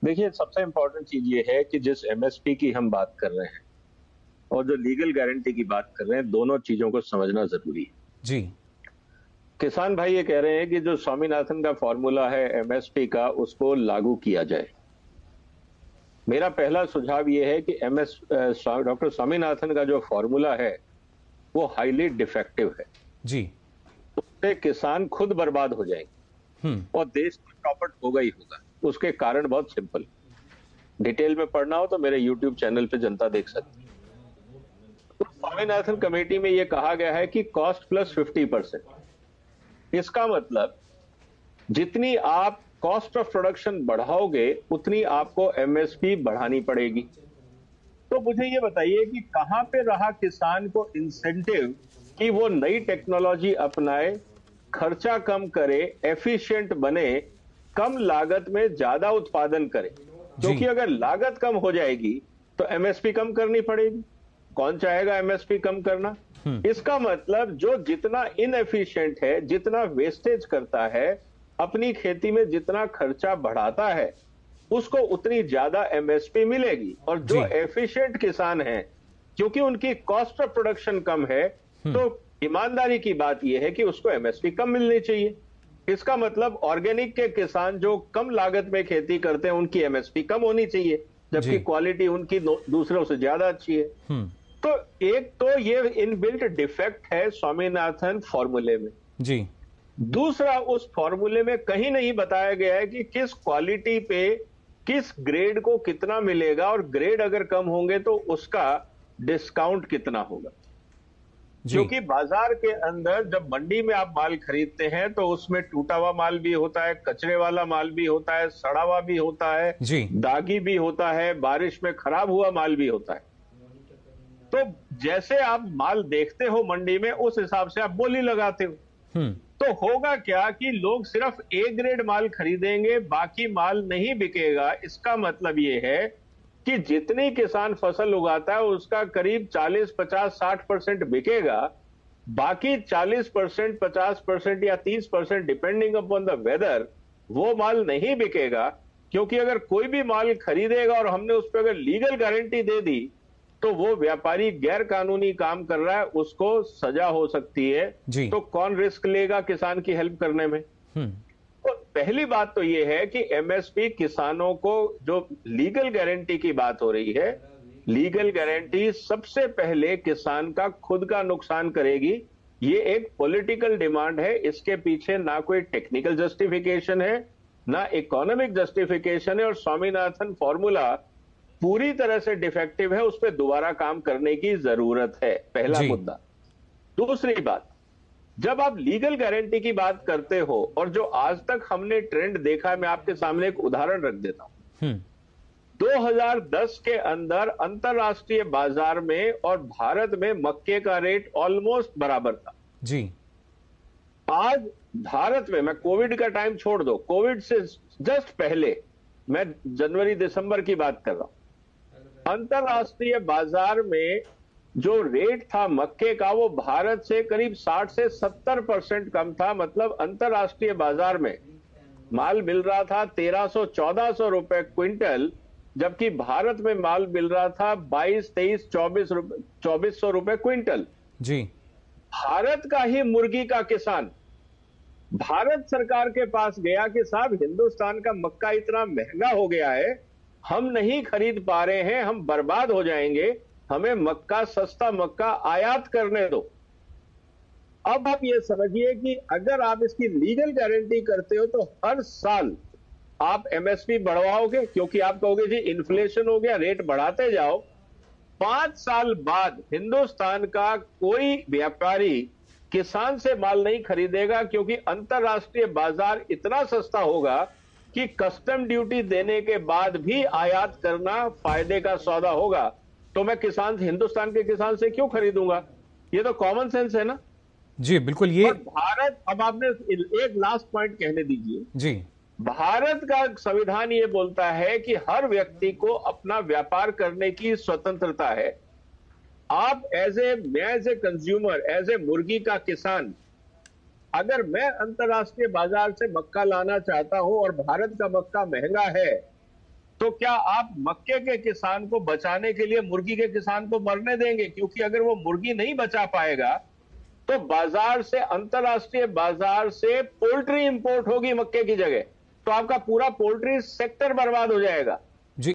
देखिए, सबसे इम्पोर्टेंट चीज ये है कि जिस एमएसपी की हम बात कर रहे हैं और जो लीगल गारंटी की बात कर रहे हैं, दोनों चीजों को समझना जरूरी है। जी। किसान भाई ये कह रहे हैं कि जो स्वामीनाथन का फॉर्मूला है एमएसपी का, उसको लागू किया जाए। मेरा पहला सुझाव ये है कि डॉक्टर स्वामीनाथन का जो फॉर्मूला है वो हाईली डिफेक्टिव है। जी। उससे किसान खुद बर्बाद हो जाएंगे हम्म। और देश तो चौपट होगा ही होगा। उसके कारण बहुत सिंपल, डिटेल में पढ़ना हो तो मेरे यूट्यूब चैनल पे जनता देख सकती है। तो स्वामीनाथन कमेटी में यह कहा गया है कि कॉस्ट प्लस 50%। इसका मतलब जितनी आप कॉस्ट ऑफ प्रोडक्शन बढ़ाओगे उतनी आपको एमएसपी बढ़ानी पड़ेगी। तो मुझे ये बताइए कि कहां पे रहा किसान को इंसेंटिव कि वो नई टेक्नोलॉजी अपनाए, खर्चा कम करे, एफिशिएंट बने, कम लागत में ज्यादा उत्पादन करे। क्योंकि जी। अगर लागत कम हो जाएगी तो एमएसपी कम करनी पड़ेगी। कौन चाहेगा एमएसपी कम करना? इसका मतलब जो जितना इनएफिशिएंट है, जितना वेस्टेज करता है, अपनी खेती में जितना खर्चा बढ़ाता है, उसको उतनी ज्यादा एमएसपी मिलेगी। और जो जी। एफिशिएंट किसान हैं, क्योंकि उनकी कॉस्ट ऑफ प्रोडक्शन कम है, तो ईमानदारी की बात यह है कि उसको एमएसपी कम मिलनी चाहिए। इसका मतलब ऑर्गेनिक के किसान जो कम लागत में खेती करते हैं उनकी एमएसपी कम होनी चाहिए, जबकि जी। क्वालिटी उनकी दूसरों से ज्यादा अच्छी है। हम्म। तो एक तो ये इनबिल्ट डिफेक्ट है स्वामीनाथन फॉर्मूले में। जी। दूसरा, उस फॉर्मूले में कहीं नहीं बताया गया है कि किस क्वालिटी पे किस ग्रेड को कितना मिलेगा, और ग्रेड अगर कम होंगे तो उसका डिस्काउंट कितना होगा। जी। क्योंकि बाजार के अंदर जब मंडी में आप माल खरीदते हैं तो उसमें टूटा हुआ माल भी होता है, कचरे वाला माल भी होता है, सड़ा हुआ भी होता है, जी। दागी भी होता है, बारिश में खराब हुआ माल भी होता है। तो जैसे आप माल देखते हो मंडी में, उस हिसाब से आप बोली लगाते हो। हम्म। तो होगा क्या कि लोग सिर्फ ए ग्रेड माल खरीदेंगे, बाकी माल नहीं बिकेगा। इसका मतलब यह है कि जितनी किसान फसल उगाता है उसका करीब 40, 50, 60% बिकेगा। बाकी 40%, 50% या 30% डिपेंडिंग अपॉन द वेदर, वो माल नहीं बिकेगा। क्योंकि अगर कोई भी माल खरीदेगा और हमने उस पर अगर लीगल गारंटी दे दी तो वो व्यापारी गैर कानूनी काम कर रहा है, उसको सजा हो सकती है। जी। तो कौन रिस्क लेगा किसान की हेल्प करने में? हम्म। तो पहली बात तो ये है कि एमएसपी किसानों को, जो लीगल गारंटी की बात हो रही है, लीगल गारंटी सबसे पहले किसान का खुद का नुकसान करेगी। ये एक पॉलिटिकल डिमांड है, इसके पीछे ना कोई टेक्निकल जस्टिफिकेशन है, ना इकोनॉमिक जस्टिफिकेशन है। और स्वामीनाथन फॉर्मूला पूरी तरह से डिफेक्टिव है, उस पर दोबारा काम करने की जरूरत है। पहला जी। मुद्दा। दूसरी बात, जब आप लीगल गारंटी की बात करते हो और जो आज तक हमने ट्रेंड देखा है, मैं आपके सामने एक उदाहरण रख देता हूं। हम्म। 2010 के अंदर अंतरराष्ट्रीय बाजार में और भारत में मक्के का रेट ऑलमोस्ट बराबर था। जी। आज भारत में, मैं कोविड का टाइम छोड़ दो, कोविड से जस्ट पहले, मैं जनवरी दिसंबर की बात कर रहा हूं, अंतरराष्ट्रीय बाजार में जो रेट था मक्के का वो भारत से करीब 60 से 70% कम था। मतलब अंतरराष्ट्रीय बाजार में माल मिल रहा था 1300-1400 रुपए क्विंटल, जबकि भारत में माल मिल रहा था 22, 23, 2400 रुपए क्विंटल। जी। भारत का ही मुर्गी का किसान भारत सरकार के पास गया कि साहब, हिंदुस्तान का मक्का इतना महंगा हो गया है, हम नहीं खरीद पा रहे हैं, हम बर्बाद हो जाएंगे, हमें मक्का, सस्ता मक्का आयात करने दो। अब आप ये समझिए कि अगर आप इसकी लीगल गारंटी करते हो तो हर साल आप एमएसपी बढ़वाओगे, क्योंकि आप कहोगे जी इन्फ्लेशन हो गया, रेट बढ़ाते जाओ। 5 साल बाद हिंदुस्तान का कोई व्यापारी किसान से माल नहीं खरीदेगा, क्योंकि अंतरराष्ट्रीय बाजार इतना सस्ता होगा कि कस्टम ड्यूटी देने के बाद भी आयात करना फायदे का सौदा होगा। तो मैं किसान, हिंदुस्तान के किसान से क्यों खरीदूंगा? ये तो कॉमन सेंस है ना। जी बिल्कुल। ये और भारत, अब आपने एक लास्ट पॉइंट कहने दीजिए। जी। भारत का संविधान ये बोलता है कि हर व्यक्ति को अपना व्यापार करने की स्वतंत्रता है। आप मैं as a consumer, as a मुर्गी का किसान, अगर मैं अंतरराष्ट्रीय बाजार से मक्का लाना चाहता हूं और भारत का मक्का महंगा है, तो क्या आप मक्के के किसान को बचाने के लिए मुर्गी के किसान को मरने देंगे? क्योंकि अगर वो मुर्गी नहीं बचा पाएगा तो बाजार से, अंतरराष्ट्रीय बाजार से पोल्ट्री इंपोर्ट होगी मक्के की जगह, तो आपका पूरा पोल्ट्री सेक्टर बर्बाद हो जाएगा।